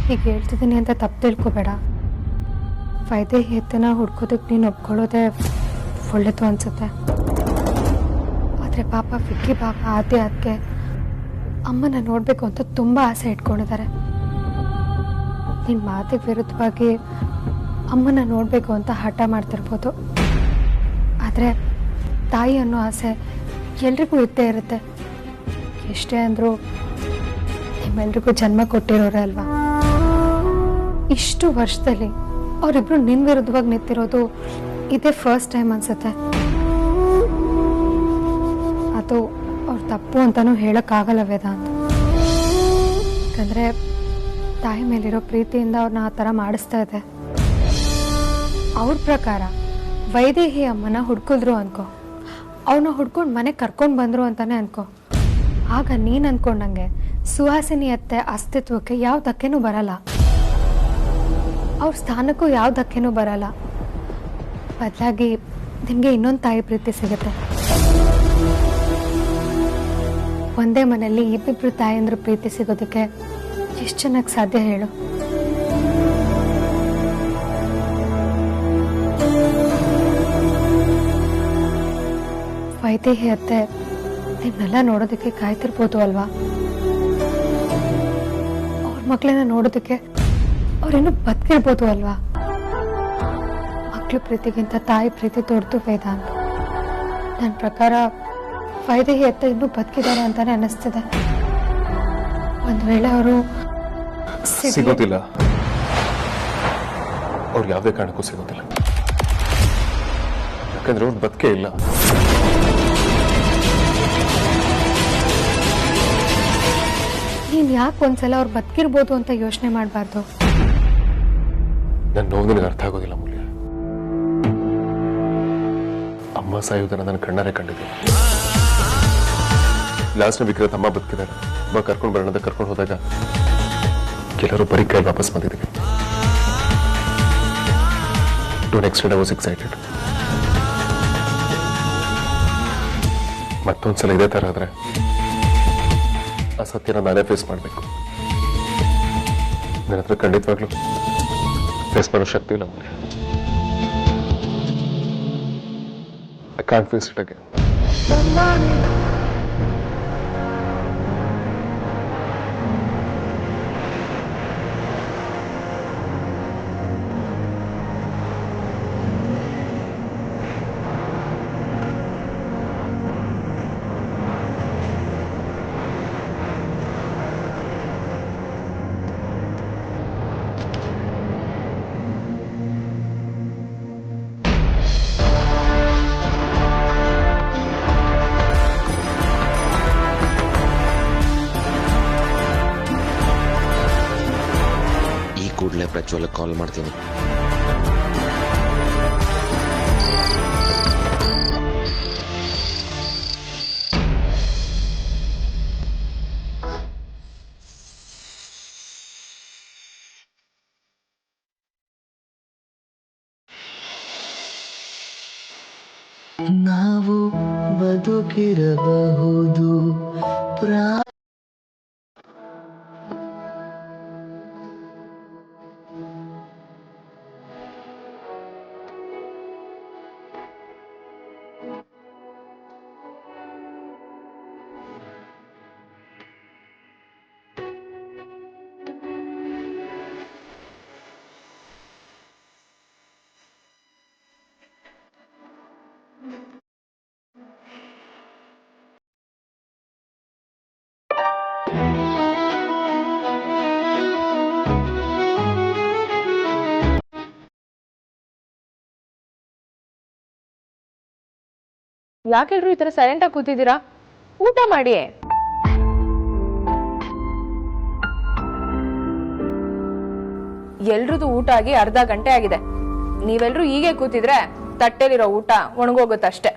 ಹೀಗೆ ಹೇಳ್ತಿದ್ದೀನಿ ಅಂತ ತಪ್ಪು ತಿಳ್ಕೊಬೇಡ. ವೈದೇಹಿ ಎತ್ತನ ಹುಡ್ಕೋದಕ್ಕೆ ನೀನು ಒಪ್ಕೊಳ್ಳೋದೇ ಒಳ್ಳೆದು ಅನ್ಸುತ್ತೆ. ಆದರೆ ಪಾಪ ವಿಕ್ಕಿ ಪಾಪ ಅದಕ್ಕೆ ಅಮ್ಮನ ನೋಡಬೇಕು ಅಂತ ತುಂಬ ಆಸೆ ಇಟ್ಕೊಂಡಿದ್ದಾರೆ. ನಿನ್ನ ಮಾತಿಗೆ ವಿರುದ್ಧವಾಗಿ ಅಮ್ಮನ ನೋಡಬೇಕು ಅಂತ ಹಠ ಮಾಡ್ತಿರ್ಬೋದು. ಆದರೆ ತಾಯಿ ಅನ್ನೋ ಆಸೆ ಎಲ್ರಿಗೂ ಇದ್ದೇ ಇರುತ್ತೆ. ಎಷ್ಟೇ ಅಂದರೂ ನಿಮ್ಮೆಲ್ರಿಗೂ ಜನ್ಮ ಕೊಟ್ಟಿರೋರೇ ಅಲ್ವಾ. ಇಷ್ಟು ವರ್ಷದಲ್ಲಿ ಅವರಿಬ್ರು ನಿನ್ನ ವಿರುದ್ಧವಾಗಿ ನಿಂತಿರೋದು ಇದೇ ಫಸ್ಟ್ ಟೈಮ್ ಅನ್ಸುತ್ತೆ. ಅದು ಅವ್ರ ತಪ್ಪು ಅಂತಲೂ ಹೇಳೋಕ್ಕಾಗಲ್ಲ ವೇದಾಂತ್. ಯಾಕಂದರೆ ತಾಯಿ ಮೇಲಿರೋ ಪ್ರೀತಿಯಿಂದ ಅವ್ರನ್ನ ಆ ಥರ ಮಾಡಿಸ್ತಾ ಇದೆ. ಅವ್ರ ಪ್ರಕಾರ ವೈದೇಹಿ ಅಮ್ಮನ ಹುಡ್ಕಿದ್ರು ಅನ್ಕೋ, ಅವನ್ನ ಹುಡ್ಕೊಂಡು ಮನೆಗೆ ಕರ್ಕೊಂಡು ಬಂದರು ಅಂತಲೇ ಅನ್ಕೋ. ಆಗ ನೀನು ಅಂದ್ಕೊಂಡಂಗೆ ಸುಹಾಸಿನಿ ಅತ್ತೆ ಅಸ್ತಿತ್ವಕ್ಕೆ ಯಾವ ಧಕ್ಕೆನೂ ಬರಲ್ಲ, ಅವ್ರ ಸ್ಥಾನಕ್ಕೂ ಯಾವ ಧಕ್ಕೆನೂ ಬರಲ್ಲ. ಬದಲಾಗಿ ನಿಮಗೆ ಇನ್ನೊಂದು ತಾಯಿ ಪ್ರೀತಿ ಸಿಗುತ್ತೆ. ಒಂದೇ ಮನೆಯಲ್ಲಿ ಇಬ್ಬಿಬ್ರು ತಾಯಂದ್ರ ಪ್ರೀತಿ ಸಿಗೋದಕ್ಕೆ ಎಷ್ಟು ಚೆನ್ನಾಗಿ ಸಾಧ್ಯ ಹೇಳು. ವೈದೇಹಿ ಅತ್ತೆ ನಿಮ್ನೆಲ್ಲ ನೋಡೋದಕ್ಕೆ ಕಾಯ್ತಿರ್ಬೋದು ಅಲ್ವಾ. ಅವ್ರ ಮಕ್ಕಳನ್ನ ನೋಡೋದಕ್ಕೆ ಅವ್ರೇನು ಬದುಕಿರ್ಬೋದು ಅಲ್ವಾ. ಮಕ್ಕಳ ಪ್ರೀತಿಗಿಂತ ತಾಯಿ ಪ್ರೀತಿ ದೊಡ್ಡದು ವೇದಾಂತ್. ನನ್ನ ಪ್ರಕಾರ ವೈದೇಹಿ ಅತ್ತೆ ಇನ್ನೂ ಬದುಕಿದ್ದಾರೆ ಅಂತಾನೆ ಅನ್ನಿಸ್ತಿದೆ. ಒಂದ್ ವೇಳೆ ಅವರು ಸಿಗೋದಿಲ್ಲ, ಅವ್ರು ಯಾವುದೇ ಕಾರಣಕ್ಕೂ ಸಿಗೋದಿಲ್ಲ. ಯಾಕಂದ್ರೆ ಅವ್ರು ಬದುಕೇ ಇಲ್ಲ. ನೀನ್ ಯಾಕೆ ಒಂದ್ಸಲ ಅವ್ರು ಬದುಕಿರ್ಬೋದು ಅಂತ ಯೋಚನೆ ಮಾಡಬಾರ್ದು? ನನ್ನ ನೋವು ನಿನಗೆ ಅರ್ಥ ಆಗೋದಿಲ್ಲ ಮೂಲ್ಯ. ಅಮ್ಮ ಸಾಯುವುದನ್ನ ನನ್ನ ಕಣ್ಣಾರೆ ಕಂಡಿದ್ದೆ. ಲಾಸ್ಟ್ ವಿಕ್ರತ್ ಅಮ್ಮ ಬದುಕಿದ್ದಾರೆ, ಅಮ್ಮ ಕರ್ಕೊಂಡು ಬರೋಣ ಅಂತ ಕರ್ಕೊಂಡು ಹೋದಾಗ ಕೆಲವರು ಬರೀ ಕೈ ವಾಪಸ್ ಬಂದಿದ್ದೀವಿ. To next day I was excited. ಮತ್ತೊಂದ್ಸಲ ಇದೇ ತರ ಆದ್ರೆ ಆ ಸತ್ಯನ ನಾನೇ ಫೇಸ್ ಮಾಡಬೇಕು. ನನ್ನ ಹತ್ರ ಖಂಡಿತವಾಗ್ಲೂ ಫೇಸ್ ಮಾಡೋ ಶಕ್ತಿ ಇಲ್ಲ ಮೂಲ್ಯ. I can't face it again. ಕೂಡಲೇ ಪ್ರಜ್ವಲ್ ಕಾಲ್ ಮಾಡ್ತೀನಿ. ನಾವು ಬದುಕಿರಬಹುದು ಯಾಕೆಲ್ರು ಈ ತರ ಸೈಲೆಂಟ್ ಆಗಿ ಕೂತಿದ್ದೀರಾ? ಊಟ ಮಾಡಿ. ಎಲ್ರದು ಊಟ ಆಗಿ ಅರ್ಧ ಗಂಟೆ ಆಗಿದೆ. ನೀವೆಲ್ರು ಹೀಗೆ ಕೂತಿದ್ರೆ ತಟ್ಟೆಲಿರೋ ಊಟ ಒಣಗೋಗುತ್ತಷ್ಟೆ.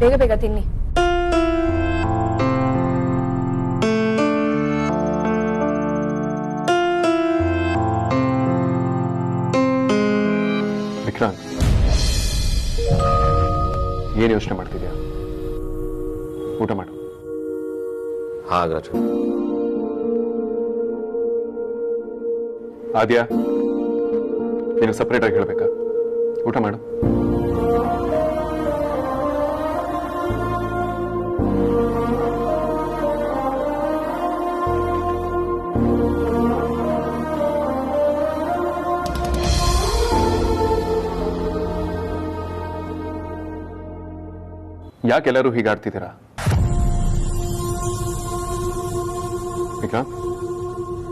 ಬೇಗ ಬೇಗ ತಿನ್ನಿ. ವಿಕ್ರಾಂತ್, ಏನು ಯೋಚನೆ ಮಾಡ್ತಿದ್ಯಾ? ಊಟ ಮಾಡು. ಹಾಗಾದ್ರೆ ಆದ್ಯಾ ನೀನು ಸಪ್ರೇಟ್ ಆಗಿ ಹೇಳ್ಬೇಕಾ? ಊಟ ಮಾಡು. ಯಾಕೆಲ್ಲರೂ ಹೀಗಾಡ್ತಿದ್ದೀರಾ? ವಿಕ್ರಾಂತ್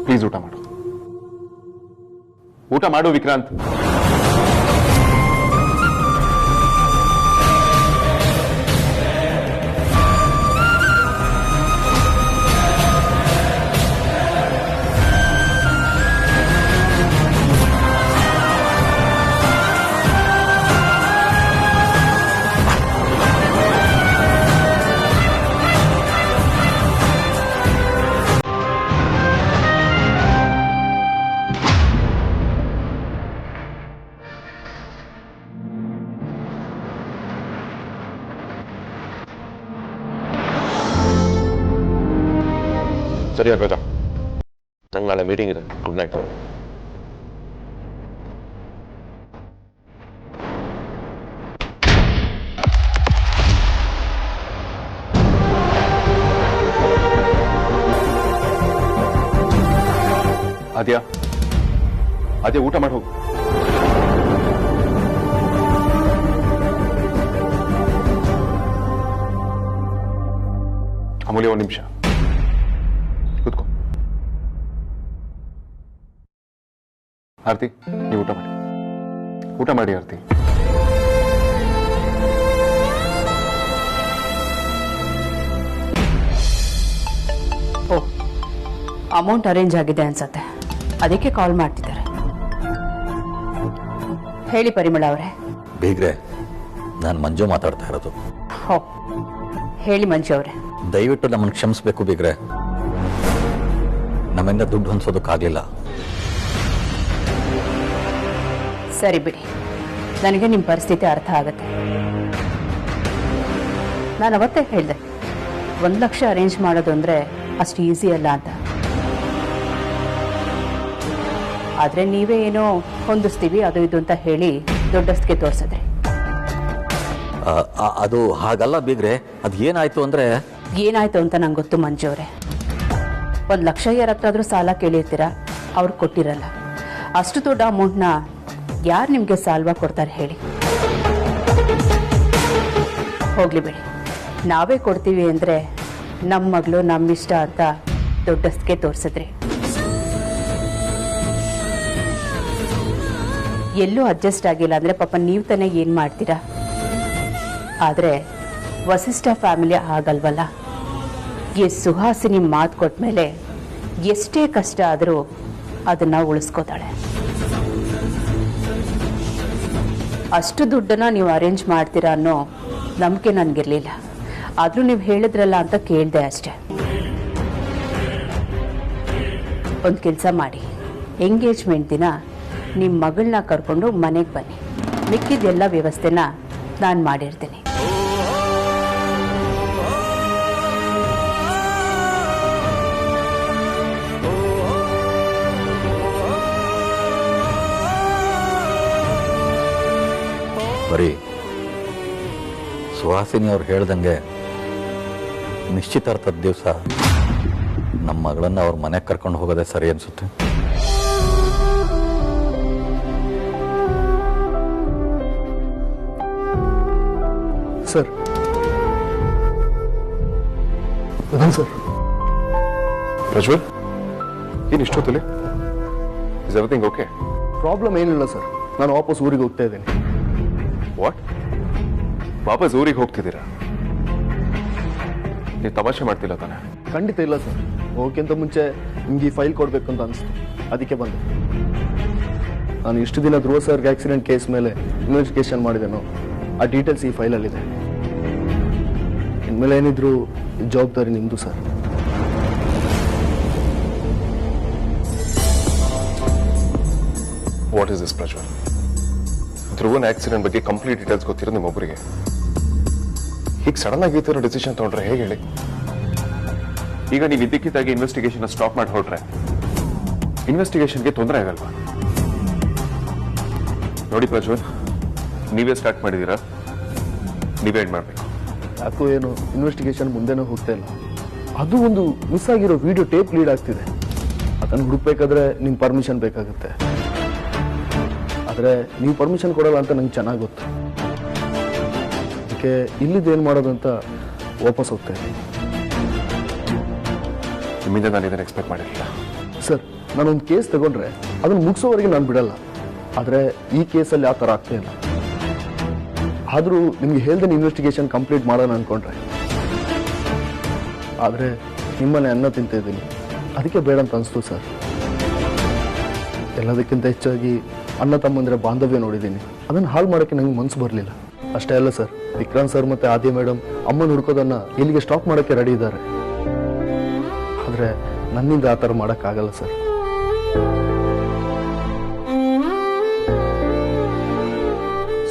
ಪ್ಲೀಸ್ ಊಟ ಮಾಡು. ಊಟ ಮಾಡು ವಿಕ್ರಾಂತ್. ಸರಿ ಆಗ್ಬೇಕಾ? ನಂಗೆ ನಾಳೆ ಮೀಟಿಂಗ್ ಇದೆ. Good night. ಆದ್ಯಾ ಆದ್ಯಾ ಊಟ ಮಾಡಿ ಹೋಗು. ಅಮೂಲ್ಯ ಒಂದು ನಿಮಿಷ ಕೂತ್ಕೋ. ಆರತಿ ನೀವು ಊಟ ಮಾಡಿ. ಊಟ ಮಾಡಿ ಆರತಿ. ಓ, ಅಮೌಂಟ್ ಅರೇಂಜ್ ಆಗಿದೆ ಅನ್ಸತ್ತೆ, ಅದಕ್ಕೆ ಕಾಲ್ ಮಾಡ್ತಿದ್ದಾರೆ. ಹೇಳಿ ಪರಿಮಳ ಅವರೇ. ಬೀಗ್ರೆ, ನಾನು ಮಂಜು ಮಾತಾಡ್ತಾ ಇರೋದು. ಹೋ, ಹೇಳಿ ಮಂಜು ಅವರೇ. ದಯವಿಟ್ಟು ನಮ್ಮನ್ನು ಕ್ಷಮಿಸ್ಬೇಕು ಬೀಗ್ರೆ, ನಮ್ಮಿಂದ ದುಡ್ಡು ಹೊಂದಿಸೋದಕ್ಕಾಗಲಿಲ್ಲ. ಸರಿ ಬಿಡಿ, ನನಗೆ ನಿಮ್ಮ ಪರಿಸ್ಥಿತಿ ಅರ್ಥ ಆಗುತ್ತೆ. ನಾನು ಅವತ್ತೇ ಹೇಳಿದೆ 1 ಲಕ್ಷ ಅರೇಂಜ್ ಮಾಡೋದು ಅಂದರೆ ಅಷ್ಟು ಈಸಿ ಅಲ್ಲ ಅಂತ. ಆದರೆ ನೀವೇ ಏನೋ ಹೊಂದಿಸ್ತೀವಿ ಅದು ಇದು ಅಂತ ಹೇಳಿ ದೊಡ್ಡಸ್ತಿಗೆ ತೋರಿಸಿದ್ರಿ. ಅದು ಹಾಗಲ್ಲ ಬೀಗ್ರೆ, ಅದು ಏನಾಯ್ತು ಅಂದರೆ ಏನಾಯ್ತು ಅಂತ ನಂಗೆ ಗೊತ್ತು ಮಂಜು ಅವರೇ. 1 ಲಕ್ಷ ಯಾರ ಹತ್ರ ಆದರೂ ಸಾಲ ಕೇಳಿರ್ತೀರ, ಅವ್ರು ಕೊಟ್ಟಿರಲ್ಲ. ಅಷ್ಟು ದೊಡ್ಡ ಅಮೌಂಟ್ನ ಯಾರು ನಿಮಗೆ ಸಾಲ್ವಾಗಿ ಕೊಡ್ತಾರೆ ಹೇಳಿ? ಹೋಗ್ಲಿ ಬಿಡಿ, ನಾವೇ ಕೊಡ್ತೀವಿ ಅಂದರೆ ನಮ್ಮ ಮಗಳು ನಮ್ಮಿಷ್ಟ ಅಂತ ದೊಡ್ಡಸ್ತಿಗೆ ತೋರಿಸಿದ್ರಿ. ಎಲ್ಲೂ ಅಡ್ಜಸ್ಟ್ ಆಗಿಲ್ಲ ಅಂದರೆ ಪಾಪ ನೀವು ತಾನೇ ಏನು ಮಾಡ್ತೀರಾ? ಆದರೆ ವಸಿಷ್ಠ ಫ್ಯಾಮಿಲಿ ಆಗಲ್ವಲ್ಲ. ಈ ಸುಹಾಸಿನಿ ಮಾತು ಕೊಟ್ಟ ಮೇಲೆ ಎಷ್ಟೇ ಕಷ್ಟ ಆದರೂ ಅದನ್ನು ಉಳಿಸ್ಕೋತಾಳೆ. ಅಷ್ಟು ದುಡ್ಡನ್ನು ನೀವು ಅರೇಂಜ್ ಮಾಡ್ತೀರಾ ಅನ್ನೋ ನಂಬಿಕೆ ನನಗಿರಲಿಲ್ಲ. ಆದರೂ ನೀವು ಹೇಳಿದ್ರಲ್ಲ ಅಂತ ಕೇಳಿದೆ ಅಷ್ಟೆ. ಒಂದು ಕೆಲಸ ಮಾಡಿ, ಎಂಗೇಜ್ಮೆಂಟ್ ದಿನ ನಿಮ್ಮ ಮಗಳನ್ನ ಕರ್ಕೊಂಡು ಮನೆಗೆ ಬನ್ನಿ. ಮಿಕ್ಕಿದೆಲ್ಲ ವ್ಯವಸ್ಥೆನ ನಾನು ಮಾಡಿರ್ತೀನಿ. ಬರೀ ಸುಹಾಸಿನಿ ಅವ್ರು ಹೇಳ್ದಂಗೆ ನಿಶ್ಚಿತಾರ್ಥದ ದಿವಸ ನಮ್ಮ ಮಗಳನ್ನ ಅವ್ರ ಮನೆಗೆ ಕರ್ಕೊಂಡು ಹೋಗೋದೇ ಸರಿ ಅನ್ಸುತ್ತೆ. ಸರ್ ಸರ್ ಪ್ರಜ್ವಲ್, ಏನು ಇಷ್ಟೊತ್ತಲ್ಲಿ? Is everything okay? ಪ್ರಾಬ್ಲಮ್ ಏನಿಲ್ಲ ಸರ್, ನಾನು ವಾಪಸ್ ಊರಿಗೆ ಹೋಗ್ತಾ ಇದ್ದೀನಿ. ವಾಟ್? ವಾಪಸ್ ಊರಿಗೆ ಹೋಗ್ತಿದ್ದೀರಾ? ನೀವು ತಮಾಷೆ ಮಾಡ್ತಿಲ್ಲ ತಾನೆ? ಖಂಡಿತ ಇಲ್ಲ ಸರ್, ಹೋಗೋಕ್ಕಿಂತ ಮುಂಚೆ ನಿಮ್ಗೆ ಈ ಫೈಲ್ ಕೊಡಬೇಕು ಅಂತ ಅನಿಸ್ತು, ಅದಕ್ಕೆ ಬಂದೆ. ನಾನು ಇಷ್ಟು ದಿನ ಧ್ರುವ ಸರ್ಗೆ ಆಕ್ಸಿಡೆಂಟ್ ಕೇಸ್ ಮೇಲೆ ಇನ್ವೆಸ್ಟಿಗೇಷನ್ ಮಾಡಿದೆನೋ ಆ ಡೀಟೇಲ್ಸ್ ಈ ಫೈಲಲ್ಲಿದೆ. ಇನ್ಮೇಲೆ ಏನಿದ್ರು ಜವಾಬ್ದಾರಿ ನಿಮ್ಮದು sir. What is this Prajwal? ಧ್ರುವನ್ ಆಕ್ಸಿಡೆಂಟ್ ಬಗ್ಗೆ ಕಂಪ್ಲೀಟ್ ಡೀಟೇಲ್ಸ್ ಗೊತ್ತಿರೋ ನಿಮ್ಮೊಬ್ಬರಿಗೆ ಹೀಗೆ ಸಡನ್ ಆಗಿ ಈ ಥರ ಡಿಸಿಷನ್ ತಗೊಂಡ್ರೆ ಹೇಗೆ ಹೇಳಿ? ಈಗ ನೀವು ಇದ್ದಕ್ಕಿದ್ದಾಗಿ ಇನ್ವೆಸ್ಟಿಗೇಷನ್ ಸ್ಟಾಪ್ ಮಾಡಿ ಹೊರಟ್ರೆ ಇನ್ವೆಸ್ಟಿಗೇಷನ್ಗೆ ತೊಂದರೆ ಆಗಲ್ವಾ? ನೋಡಿ ಪ್ರಜ್ವಲ್, ನೀವೇ ಸ್ಟಾರ್ಟ್ ಮಾಡಿದ್ದೀರಾ, ನೀವೇ ಎಂಡ್ ಮಾಡಬೇಕು. ಯಾಕೋ ಏನು ಇನ್ವೆಸ್ಟಿಗೇಷನ್ ಮುಂದೆನೂ ಹೋಗ್ತಾ ಇಲ್ಲ. ಅದು ಒಂದು ಮಿಸ್ ಆಗಿರೋ ವಿಡಿಯೋ ಟೇಪ್ ಲೀಡ್ ಆಗ್ತಿದೆ. ಅದನ್ನು ಹುಡುಕ್ಬೇಕಾದ್ರೆ ನಿಮ್ಮ ಪರ್ಮಿಷನ್ ಬೇಕಾಗುತ್ತೆ. ಆದರೆ ನೀವು ಪರ್ಮಿಷನ್ ಕೊಡಲ್ಲ ಅಂತ ನಂಗೆ ಚೆನ್ನಾಗಿ ಗೊತ್ತು. ಅದಕ್ಕೆ ಇಲ್ಲಿದ್ದು ಏನು ಮಾಡೋದು ಅಂತ ವಾಪಸ್ ಹೋಗ್ತಾ ಇದ್ದೀನಿ. ನಿಮ್ಮಿಂದ ನಾನು ಇದನ್ನು ಎಕ್ಸ್ಪೆಕ್ಟ್ ಮಾಡಿರಲಿಲ್ಲ. ಸರ್, ನಾನೊಂದು ಕೇಸ್ ತಗೊಂಡ್ರೆ ಅದನ್ನು ಮುಗಿಸೋವರೆಗೆ ನಾನು ಬಿಡಲ್ಲ. ಆದರೆ ಈ ಕೇಸಲ್ಲಿ ಆ ಥರ ಆಗ್ತಾ ಇಲ್ಲ. ಆದರೂ ನಿಮಗೆ ಹೇಳ್ದೇನೆ ಇನ್ವೆಸ್ಟಿಗೇಷನ್ ಕಂಪ್ಲೀಟ್ ಮಾಡೋಣ ಅಂದ್ಕೊಂಡ್ರೆ, ಆದರೆ ನಿಮ್ಮನೆ ಅನ್ನ ತಿಂತ ಇದ್ದೀನಿ, ಅದಕ್ಕೆ ಬೇಡ ಅಂತ ಅನಿಸ್ತು ಸರ್. ಎಲ್ಲದಕ್ಕಿಂತ ಹೆಚ್ಚಾಗಿ ಅಣ್ಣ ತಮ್ಮಂದಿರ ಬಾಂಧವ್ಯ ನೋಡಿದ್ದೀನಿ, ಅದನ್ನು ಹಾಳು ಮಾಡೋಕ್ಕೆ ನಂಗೆ ಮನಸ್ಸು ಬರಲಿಲ್ಲ. ಅಷ್ಟೇ ಅಲ್ಲ ಸರ್, ವಿಕ್ರಾಂತ್ ಸರ್ ಮತ್ತು ಆದ್ಯ ಮೇಡಮ್ ಅಮ್ಮನ ಹುಡ್ಕೋದನ್ನು ಇಲ್ಲಿಗೆ ಸ್ಟಾಪ್ ಮಾಡೋಕ್ಕೆ ರೆಡಿ ಇದ್ದಾರೆ. ಆದರೆ ನನ್ನಿಂದ ಆ ಥರ ಮಾಡೋಕ್ಕಾಗಲ್ಲ ಸರ್.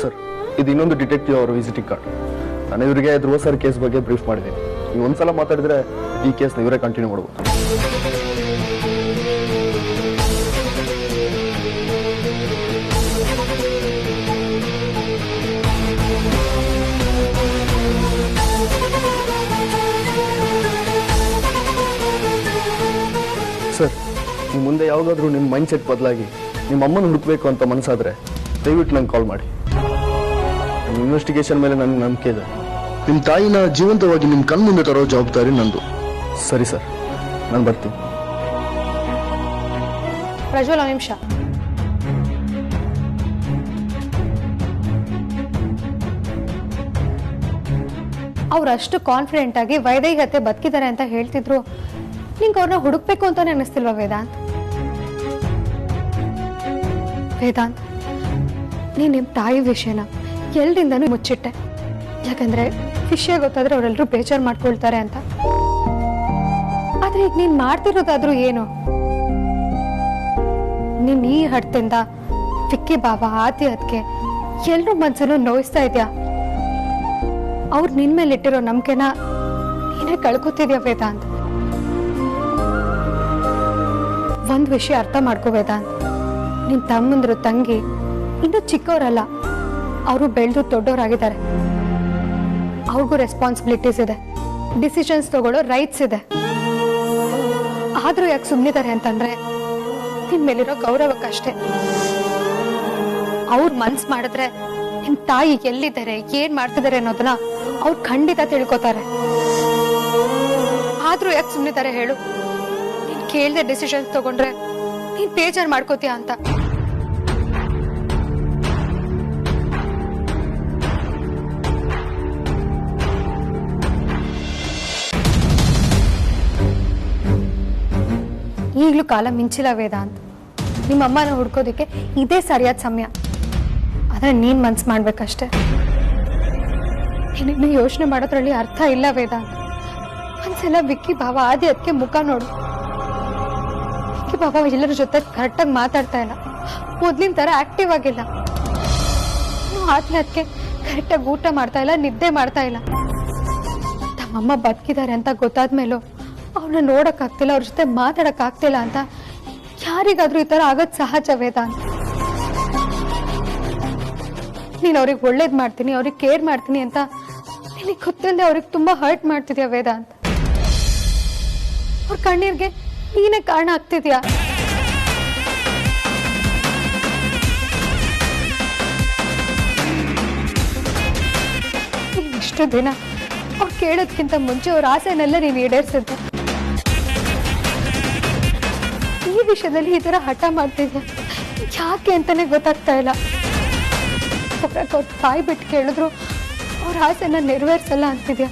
ಸರ್, ಇದು ಇನ್ನೊಂದು ಡಿಟೆಕ್ಟಿವ್ ಅವರ ವಿಸಿಟಿಂಗ್ ಕಾರ್ಡ್. ನಾನು ಇವರಿಗೆ ಧ್ರುವ ಸರ್ ಕೇಸ್ ಬಗ್ಗೆ ಬ್ರೀಫ್ ಮಾಡಿದ್ದೀನಿ. ನೀವು ಒಂದ್ಸಲ ಮಾತಾಡಿದ್ರೆ ಈ ಕೇಸ್ನ ಇವರೇ ಕಂಟಿನ್ಯೂ ಮಾಡ್ಬೋದು. ಸರ್, ನೀವು ಮುಂದೆ ಯಾವುದಾದ್ರೂ ನಿಮ್ಮ ಮೈಂಡ್ ಸೆಟ್ ಬದಲಾಗಿ ನಿಮ್ಮ ಅಮ್ಮನ ಹುಡುಕ್ಬೇಕು ಅಂತ ಮನಸ್ಸಾದ್ರೆ ದಯವಿಟ್ಟು ನಂಗೆ ಕಾಲ್ ಮಾಡಿ. ನಿಮ್ಮ ಇನ್ವೆಸ್ಟಿಗೇಷನ್ ಮೇಲೆ ನನಗೆ ನಂಬಿಕೆ ಇದೆ. ನಿಮ್ಮ ತಾಯಿನ ಜೀವಂತವಾಗಿ ನಿಮ್ಮ ಕಣ್ಮುಂದೆ ತರೋ ಜವಾಬ್ದಾರಿ ನಂದು. ಸರಿ ಸರ್, ನಾನು ಬರ್ತೀನಿ. ಪ್ರಜ್ವಲ್, ಒಂದು ನಿಮಿಷ. ಅವ್ರಷ್ಟು ಕಾನ್ಫಿಡೆಂಟ್ ಆಗಿ ವೈದೇಹಿ ಬದುಕಿದ್ದಾರೆ ಅಂತ ಹೇಳ್ತಿದ್ರು. ನಿಂಗೆ ಅವ್ರನ್ನ ಹುಡುಕ್ಬೇಕು ಅಂತಾನೆ ಅನ್ನಿಸ್ತಿಲ್ವಾ ವೇದಾಂತ್? ವೇದಾಂತ್, ನೀನ್ ನಿಮ್ಮ ತಾಯಿ ವಿಷಯನ ಎಲ್ರಿಂದನೂ ಮುಚ್ಚಿಟ್ಟೆ. ಯಾಕಂದ್ರೆ ವಿಷಯ ಗೊತ್ತಾದ್ರೆ ಅವರೆಲ್ಲರೂ ಬೇಜಾರು ಮಾಡ್ಕೊಳ್ತಾರೆ ಅಂತ. ಆದ್ರೆ ಈಗ ನೀನ್ ಮಾಡ್ತಿರೋದಾದ್ರೂ ಏನು? ನೀನ್ ಈ ಹಡ್ತಿಂದ ವಿಕ್ಕಿ ಬಾಬಾ, ಆದ್ಯ ಅದಕ್ಕೆ ಎಲ್ರೂ ಮನ್ಸನ್ನು ನೋಯಿಸ್ತಾ ಇದ್ಯಾ. ಅವ್ರು ನಿನ್ ಮೇಲೆ ಇಟ್ಟಿರೋ ನಂಬಿಕೆನ ನೀನೇ ಕಳ್ಕೊತಿದ್ಯಾ ವೇದಾಂತ್. ಒಂದ್ ವಿಷಯ ಅರ್ಥ ಮಾಡ್ಕೋ ವೇದಾಂತ್, ನಿನ್ ತಮ್ಮಂದ್ರು ತಂಗಿ ಇನ್ನೂ ಚಿಕ್ಕವರಲ್ಲ, ಅವರು ಬೆಳೆದು ದೊಡ್ಡವರಾಗಿದ್ದಾರೆ. ಅವ್ರಿಗೂ ರೆಸ್ಪಾನ್ಸಿಬಿಲಿಟೀಸ್ ಇದೆ, ಡಿಸಿಷನ್ಸ್ ತಗೊಳ್ಳೋ ರೈಟ್ಸ್ ಇದೆ. ಆದ್ರೂ ಯಾಕೆ ಸುಮ್ಮನಿದ್ದಾರೆ ಅಂತಂದ್ರೆ ನಿನ್ ಮೇಲಿರೋ ಗೌರವಕ್ಕಷ್ಟೇ. ಅವ್ರ ಮನ್ಸ್ ಮಾಡಿದ್ರೆ ನಿಮ್ ತಾಯಿ ಎಲ್ಲಿದ್ದಾರೆ, ಏನ್ ಮಾಡ್ತಿದ್ದಾರೆ ಅನ್ನೋದನ್ನ ಅವ್ರು ಖಂಡಿತ ತಿಳ್ಕೊತಾರೆ. ಆದ್ರೂ ಯಾಕೆ ಸುಮ್ಮನಿದ್ದಾರೆ ಹೇಳು? ನೀನ್ ಕೇಳ್ದೆ ಡಿಸಿಷನ್ಸ್ ತಗೊಂಡ್ರೆ ನೀನ್ ಬೇಜಾರ್ ಮಾಡ್ಕೋತೀಯ ಅಂತ. ಈಗಲೂ ಕಾಲ ಮಿಂಚಿಲ್ಲ ವೇದಾಂತ್. ನಿಮ್ಮ ಅಮ್ಮನ ಹುಡ್ಕೋದಿಕ್ಕೆ ಇದೇ ಸರಿಯಾದ ಸಮಯ. ಆದ್ರೆ ನೀನ್ ಮನ್ಸು ಮಾಡ್ಬೇಕಷ್ಟೆ. ನೀನಿನ್ನು ಯೋಚನೆ ಮಾಡೋದ್ರಲ್ಲಿ ಅರ್ಥ ಇಲ್ಲ ವೇದಾಂತ್. ಒಂದ್ಸಲ ವಿಕ್ಕಿ ಭಾವ ಆದ್ಯ ಅದಕ್ಕೆ ಮುಖ ನೋಡು. ವಿಕ್ಕಿ ಭಾವ ಎಲ್ಲರ ಜೊತೆ ಕರೆಕ್ಟಾಗಿ ಮಾತಾಡ್ತಾ ಇಲ್ಲ, ಮೊದ್ಲಿನ ತರ ಆಕ್ಟಿವ್ ಆಗಿಲ್ಲ. ಆದ್ಯ ಅದಕ್ಕೆ ಕರೆಕ್ಟಾಗಿ ಊಟ ಮಾಡ್ತಾ ಇಲ್ಲ, ನಿದ್ದೆ ಮಾಡ್ತಾ ಇಲ್ಲ. ತಮ್ಮಮ್ಮ ಬದುಕಿದ್ದಾರೆ ಅಂತ ಗೊತ್ತಾದ್ಮೇಲೂ ಅವ್ರನ್ನ ನೋಡಕ್ ಆಗ್ತಿಲ್ಲ, ಅವ್ರ ಜೊತೆ ಮಾತಾಡಕ್ ಆಗ್ತಿಲ್ಲ ಅಂತ ಯಾರಿಗಾದ್ರೂ ಈ ತರ ಆಗೋದ್ ಸಹಜ ವೇದಾಂತ್. ನೀನ್ ಅವ್ರಿಗೆ ಒಳ್ಳೇದ್ ಮಾಡ್ತೀನಿ, ಅವ್ರಿಗೆ ಕೇರ್ ಮಾಡ್ತೀನಿ ಅಂತ ನಿನಗೆ ಗೊತ್ತಿಲ್ಲದೆ ಅವ್ರಿಗೆ ತುಂಬಾ ಹರ್ಟ್ ಮಾಡ್ತಿದ್ಯಾ ವೇದಾಂತ್. ಅವ್ರ ಕಣ್ಣೀರ್ಗೆ ನೀನೇ ಕಾರಣ ಆಗ್ತಿದ್ಯಾ. ಇಷ್ಟು ದಿನ ಅವ್ರು ಕೇಳೋದ್ಕಿಂತ ಮುಂಚೆ ಅವ್ರ ಆಸೆನೆಲ್ಲ ನೀನು ಈಡೇರಿಸಿದ್ದೆ. ಈ ವಿಷಯದಲ್ಲಿ ಈ ತರ ಹಠ ಮಾಡ್ತಿದ್ಯಾ ಯಾಕೆ ಅಂತಾನೆ ಗೊತ್ತಾಗ್ತಾ ಇಲ್ಲ. ಅವ್ರ ತಾಯಿ ಬಿಟ್ಟು ಕೇಳಿದ್ರು ಅವ್ರ ಆಸೆನ ನೆರವೇರಿಸಲ್ಲ ಅಂತಿದ್ಯಾ.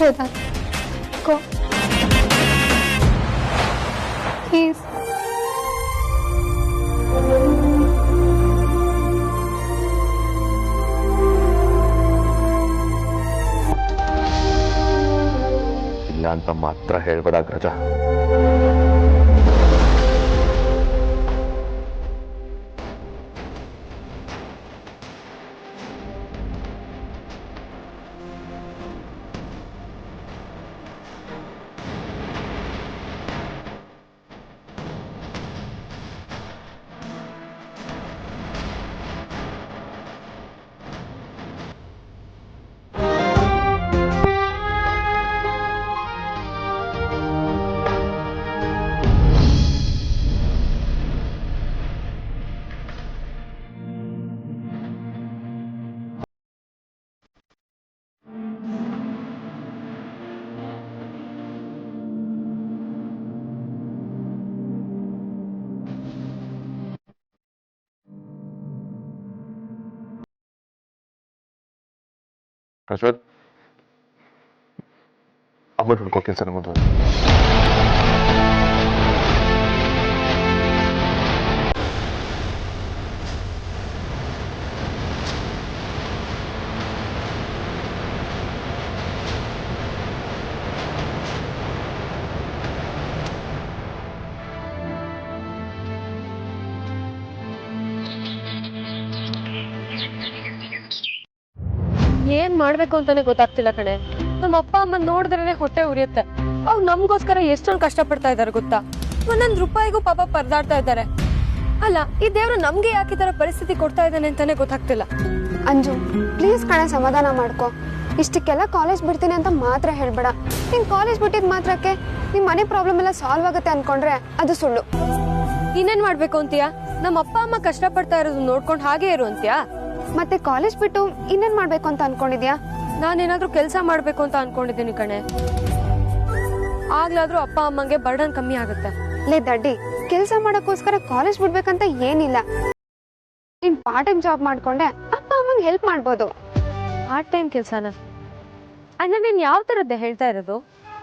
Vedant, go please. ಇಲ್ಲ ಅಂತ ಮಾತ್ರ ಹೇಳ್ಬೇಡ ಅಗ್ರಜ. ಅಶ್ವಥ್, ಅಮ್ಮ ಹುಡ್ಕೋ ಕೆಲಸ ನಮ್ಮದು. ಏನ್ ಮಾಡ್ಬೇಕು ಅಂತಾನೆ ಗೊತ್ತಾಗ್ತಿಲ್ಲ ಕಣೆ. ನಮ್ಮ ಅಪ್ಪ ಅಮ್ಮ ನೋಡಿದ್ರೇನೆ ಹೊಟ್ಟೆ ಉರಿಯುತ್ತೆ. ಅವ್ರು ನಮ್ಗೋಸ್ಕರ ಎಷ್ಟೊಂದು ಕಷ್ಟ ಪಡ್ತಾ ಇದಾರೆ ಗೊತ್ತಾ? ಒಂದೊಂದು ರೂಪಾಯಿಗೂ ಪಾಪ ಪರದಾಡ್ತಾ ಇದ್ದಾರೆ. ಅಲ್ಲ, ಈ ದೇವ್ರು ನಮ್ಗೆ ಯಾಕೆ ಈ ತರ ಪರಿಸ್ಥಿತಿ ಕೊಡ್ತಾ ಇದ್ದಾನೆ ಅಂತಾನೆ ಗೊತ್ತಾಗ್ತಿಲ್ಲ. ಅಂಜು, ಪ್ಲೀಸ್ ಕಣೆ, ಸಮಾಧಾನ ಮಾಡ್ಕೊ. ಇಷ್ಟಕ್ಕೆಲ್ಲ ಕಾಲೇಜ್ ಬಿಡ್ತೀನಿ ಅಂತ ಮಾತ್ರ ಹೇಳ್ಬೇಡ. ನೀನ್ ಕಾಲೇಜ್ ಬಿಟ್ಟಿದ್ ಮಾತ್ರಕ್ಕೆ ನಿಮ್ ಮನೆ ಪ್ರಾಬ್ಲಮ್ ಎಲ್ಲ ಸಾಲ್ವ್ ಆಗುತ್ತೆ ಅನ್ಕೊಂಡ್ರೆ ಅದು ಸುಳ್ಳು. ಇನ್ನೇನ್ ಮಾಡ್ಬೇಕು ಅಂತೀಯಾ? ನಮ್ಮ ಅಪ್ಪ ಅಮ್ಮ ಕಷ್ಟ ಪಡ್ತಾ ಇರೋದು ನೋಡ್ಕೊಂಡು ಹಾಗೆ ಇರು ಅಂತೀಯಾ? ಮತ್ತೆ ಕಾಲೇಜ್ ಬಿಟ್ಟು ಇನ್ನೇನ್ ಮಾಡ್ಬೇಕು ಅಂತ ಅನ್ಕೊಂಡಿದ್ಯಾ? ನಾನೇನಾದ್ರೂ ಕೆಲಸ ಮಾಡ್ಬೇಕು ಅಂತ ಅನ್ಕೊಂಡಿದ್ದೀನಿ ಕಣೆ. ಆಗ್ಲಾದ್ರೂ ಅಪ್ಪ ಅಮ್ಮಂಗೆ ಬರ್ಡನ್ ಕಮ್ಮಿ ಆಗುತ್ತೆ. ಲೇ ದಡ್ಡಿ, ಕೆಲ್ಸ ಮಾಡಕ್ಕೋಸ್ಕರ ಕಾಲೇಜ್ ಬಿಡ್ಬೇಕಂತ ಏನಿಲ್ಲ. ನೀನ್ ಪಾರ್ಟ್ ಟೈಮ್ ಜಾಬ್ ಮಾಡ್ಕೊಂಡೆ ಅಪ್ಪ ಅಮ್ಮಂಗೆ ಹೆಲ್ಪ್ ಮಾಡ್ಬೋದು. ಪಾರ್ಟ್ ಟೈಮ್ ಕೆಲಸನ ಅಂದ್ರೆ ನೀನ್ ಯಾವ ತರದ್ದೇ ಹೇಳ್ತಾ ಇರೋದು?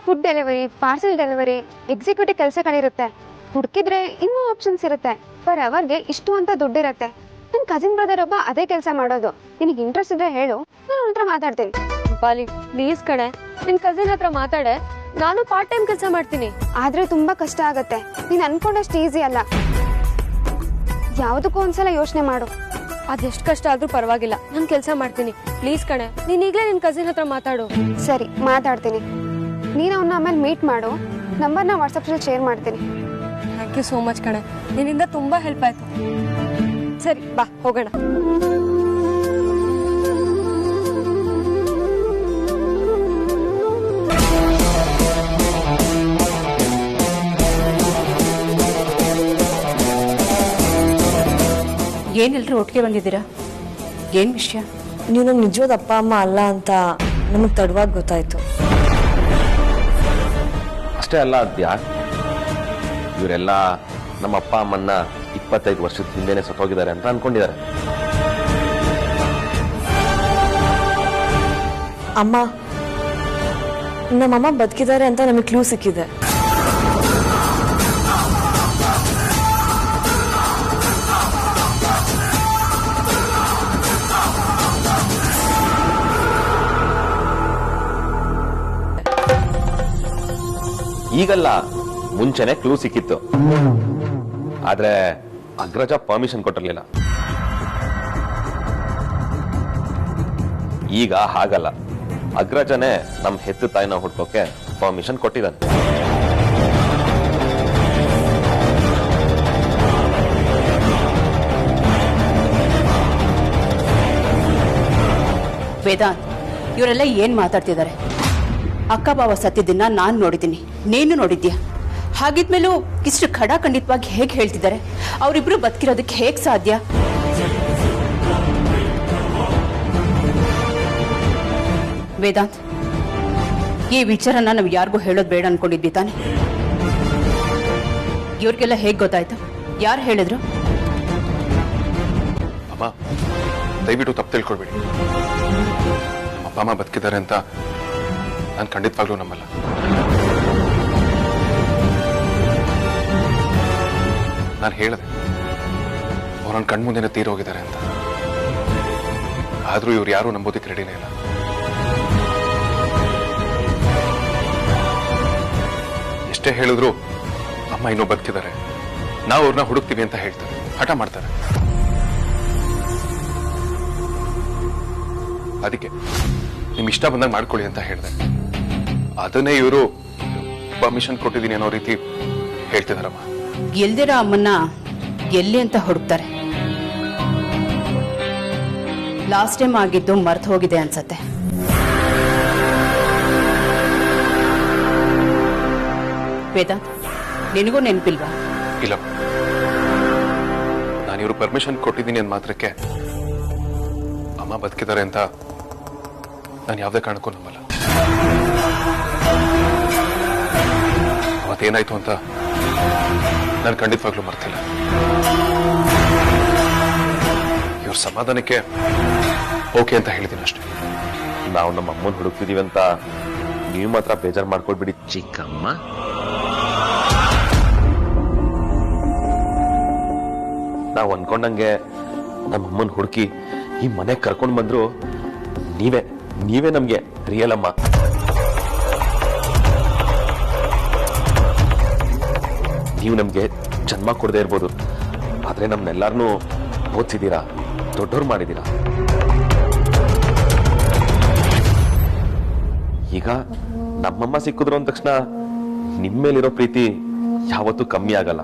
Food delivery, parcel delivery, executive ಕೆಲಸಗಳಿರುತ್ತೆ. ಹುಡುಕಿದ್ರೆ ಇನ್ನೂ ಆಪ್ಷನ್ಸ್ ಇರುತ್ತೆ. ಪರ್ ಅವರ್ಗೆ ಇಷ್ಟು ಅಂತ ದುಡ್ಡಿರುತ್ತೆ. ನನ್ ಕಸಿನ್ ಬ್ರದರ್ ಒಬ್ಬ ಅದೇ ಕೆಲಸ ಮಾಡೋದು. ನಿನಗೆ ಇಂಟ್ರೆಸ್ಟ್ ಇದ್ರೆ ಹೇಳು, ನಾನು ಹತ್ರ ಮಾತಾಡ್ತೀನಿ. ಬಾಲಿ ಪ್ಲೀಸ್ ಕಣೆ, ನಿನ್ ಕಸಿನ್ ಹತ್ರ ಮಾತಾಡೆ. ನಾನು ಪಾರ್ಟ್ ಟೈಮ್ ಕೆಲಸ ಮಾಡ್ತೀನಿ. ಆದ್ರೆ ತುಂಬಾ ಕಷ್ಟ ಆಗತ್ತೆ. ನೀನ್ ಅನ್ಕೊಂಡಷ್ಟು ಈಸಿ ಅಲ್ಲ. ಯಾವ್ದಕ್ಕೂ ಒಂದ್ಸಲ ಯೋಚನೆ ಮಾಡು. ಅದೆಷ್ಟು ಕಷ್ಟ ಆದ್ರೂ ಪರವಾಗಿಲ್ಲ, ನಾನು ಕೆಲಸ ಮಾಡ್ತೀನಿ. ಪ್ಲೀಸ್ ಕಣೆ, ನೀನ್ ಈಗಲೇ ನಿನ್ ಕಸಿನ್ ಹತ್ರ ಮಾತಾಡು. ಸರಿ, ಮಾತಾಡ್ತೀನಿ. ನೀನು ಅವನ್ನ ಆಮೇಲೆ ಮೀಟ್ ಮಾಡು. ನಂಬರ್ನ ವಾಟ್ಸಪ್ಪಲ್ಲಿ ಶೇರ್ ಮಾಡ್ತೀನಿ. ಥ್ಯಾಂಕ್ ಯು ಸೋ ಮಚ್ ಕಣೆ, ನಿನ್ನಿಂದ ತುಂಬಾ ಹೆಲ್ಪ್ ಆಯ್ತು. ಸರಿ ಬಾ ಹೋಗೋಣ. ಏನೆಲ್ಲರೂ ಒಟ್ಟಿಗೆ ಬಂದಿದ್ದೀರಾ? ಏನ್ ವಿಷಯ? ನೀವು ನಮ್ಗೆ ನಿಜವಾದ ಅಪ್ಪ ಅಮ್ಮ ಅಲ್ಲ ಅಂತ ನಮಗೆ ತಡವಾಗಿ ಗೊತ್ತಾಯ್ತು. ಅಷ್ಟೇ ಅಲ್ಲ ಅದ್ಯಾ, ಇವರೆಲ್ಲ ನಮ್ಮ ಅಪ್ಪ ಅಮ್ಮನ್ನ 25 ವರ್ಷದ ಹಿಂದೆನೆ ಸತ್ತೋಗಿದ್ದಾರೆ ಅಂತ ಅನ್ಕೊಂಡಿದ್ದಾರೆ. ಅಮ್ಮ, ನಮ್ಮಮ್ಮ ಬದುಕಿದ್ದಾರೆ ಅಂತ ನಮಗೆ ಕ್ಲೂ ಸಿಕ್ಕಿದೆ. ಈಗಲ್ಲ, ಮುಂಚೆನೆ ಕ್ಲೂ ಸಿಕ್ಕಿತ್ತು. ಆದ್ರೆ ಅಗ್ರಜ ಪರ್ಮಿಷನ್ ಕೊಟ್ಟಿರ್ಲಿಲ್ಲ. ಈಗ ಹಾಗಲ್ಲ, ಅಗ್ರಜನೇ ನಮ್ ಹೆತ್ತು ತಾಯಿನ ಹುಡ್ಕೋಕೆ ಪರ್ಮಿಷನ್ ಕೊಟ್ಟಿದ್ದಾನೆ. ವೇದಾಂತ್, ಇವರೆಲ್ಲ ಏನ್ ಮಾತಾಡ್ತಿದ್ದಾರೆ? ಅಕ್ಕ ಬಾವ ಸತ್ತಿದ್ದನ್ನ ನಾನ್ ನೋಡಿದ್ದೀನಿ, ನೀನು ನೋಡಿದ್ಯಾ. ಹಾಗಿದ್ಮೇಲೂ ಇಷ್ಟು ಖಡಾಖಂಡಿತವಾಗಿ ಹೇಗೆ ಹೇಳ್ತಿದ್ದಾರೆ? ಅವರಿಬ್ರು ಬದುಕಿರೋದಕ್ಕೆ ಹೇಗ್ ಸಾಧ್ಯ? ವೇದಾಂತ್, ಈ ವಿಚಾರನ ನಾವು ಯಾರಿಗೂ ಹೇಳೋದು ಬೇಡ ಅನ್ಕೊಂಡಿದ್ವಿ ತಾನೆ? ಇವ್ರಿಗೆಲ್ಲ ಹೇಗ್ ಗೊತ್ತಾಯ್ತು? ಯಾರು ಹೇಳಿದ್ರು? ಅಮ್ಮ, ದಯವಿಟ್ಟು ತಪ್ಪು ತಿಳ್ಕೊಳ್ಬೇಡಿ. ನಮ್ಮ ಅಪ್ಪ ಅಮ್ಮ ಬದುಕಿದ್ದಾರೆ ಅಂತ ನಾನು ಖಂಡಿತವಾಗ್ಲೂ ನಂಬಲ್ಲ. ನಾನು ಹೇಳಿದೆ ಅವ್ರು ನನ್ನ ಕಣ್ಮುಂದೆನೇ ತೀರೋಗಿದ್ದಾರೆ ಅಂತ. ಆದ್ರೂ ಇವ್ರು ಯಾರು ನಂಬೋದಕ್ಕೆ ರೆಡಿನೇ ಇಲ್ಲ. ಎಷ್ಟೇ ಹೇಳಿದ್ರು ಅಮ್ಮ ಇನ್ನೂ ಬದುಕಿದ್ದಾರೆ, ನಾವು ಅವ್ರನ್ನ ಹುಡುಕ್ತೀವಿ ಅಂತ ಹೇಳ್ತಾರೆ, ಹಠ ಮಾಡ್ತಾರೆ. ಅದಕ್ಕೆ ನಿಮ್ ಇಷ್ಟ ಬಂದಾಗ ಮಾಡ್ಕೊಳ್ಳಿ ಅಂತ ಹೇಳಿದೆ. ಅದನ್ನೇ ಇವರು ಪರ್ಮಿಷನ್ ಕೊಟ್ಟಿದ್ದೀನಿ ಅನ್ನೋ ರೀತಿ ಹೇಳ್ತಿದಾರಮ್ಮ. ಎಲ್ದಿರೋ ಅಮ್ಮನ್ನ ಎಲ್ಲಿ ಅಂತ ಹುಡುಕ್ತಾರೆ. ಲಾಸ್ಟ್ ಟೈಮ್ ಆಗಿದ್ದು ಮರ್ತು ಹೋಗಿದೆ ಅನ್ಸತ್ತೆ. ವೇದಾಂತ್, ನಿನಗೂ ನೆನಪಿಲ್ವಾ? ಇಲ್ಲ, ನಾನು ಇವರು ಪರ್ಮಿಷನ್ ಕೊಟ್ಟಿದ್ದೀನಿ ಅಂದ ಮಾತ್ರಕ್ಕೆ ಅಮ್ಮ ಬದುಕಿದ್ದಾರೆ ಅಂತ ನಾನು ಯಾವುದೇ ಕಾರಣಕ್ಕೂ ನಂಬಲ್ಲ. ಅವತ್ತೇನಾಯ್ತು ಅಂತ ನಾನು ಖಂಡಿತವಾಗ್ಲೂ ಮರ್ತಿಲ್ಲ. ಇವ್ರ ಸಮಾಧಾನಕ್ಕೆ ಓಕೆ ಅಂತ ಹೇಳಿದ್ದೀನಿ ಅಷ್ಟೇ. ನಾವು ನಮ್ಮ ಅಮ್ಮನ ಹುಡುಕ್ತಿದೀವಿ ಅಂತ ನೀವು ಮಾತ್ರ ಬೇಜಾರು ಮಾಡ್ಕೊಳ್ಬಿಡಿ ಚಿಕ್ಕಮ್ಮ. ನಾವು ಅನ್ಕೊಂಡಂಗೆ ನಮ್ಮ ಅಮ್ಮನ ಹುಡುಕಿ ಈ ಮನೆಗೆ ಕರ್ಕೊಂಡು ಬಂದ್ರು ನೀವೇ ನಮ್ಗೆ ರಿಯಲ್ ಅಮ್ಮ. ನೀವು ನಮ್ಗೆ ಜನ್ಮ ಕೊಡದೇ ಇರ್ಬೋದು, ಆದ್ರೆ ನಮ್ನೆಲ್ಲಾರನ್ನೂ ಓದಿಸಿದೀರಾ, ದೊಡ್ಡವ್ರು ಮಾಡಿದೀರಾ. ಈಗ ನಮ್ಮಮ್ಮ ಸಿಕ್ಕಿದ್ರು ಅಂದ ತಕ್ಷಣ ನಿಮ್ಮೇಲಿರೋ ಪ್ರೀತಿ ಯಾವತ್ತೂ ಕಮ್ಮಿ ಆಗಲ್ಲ.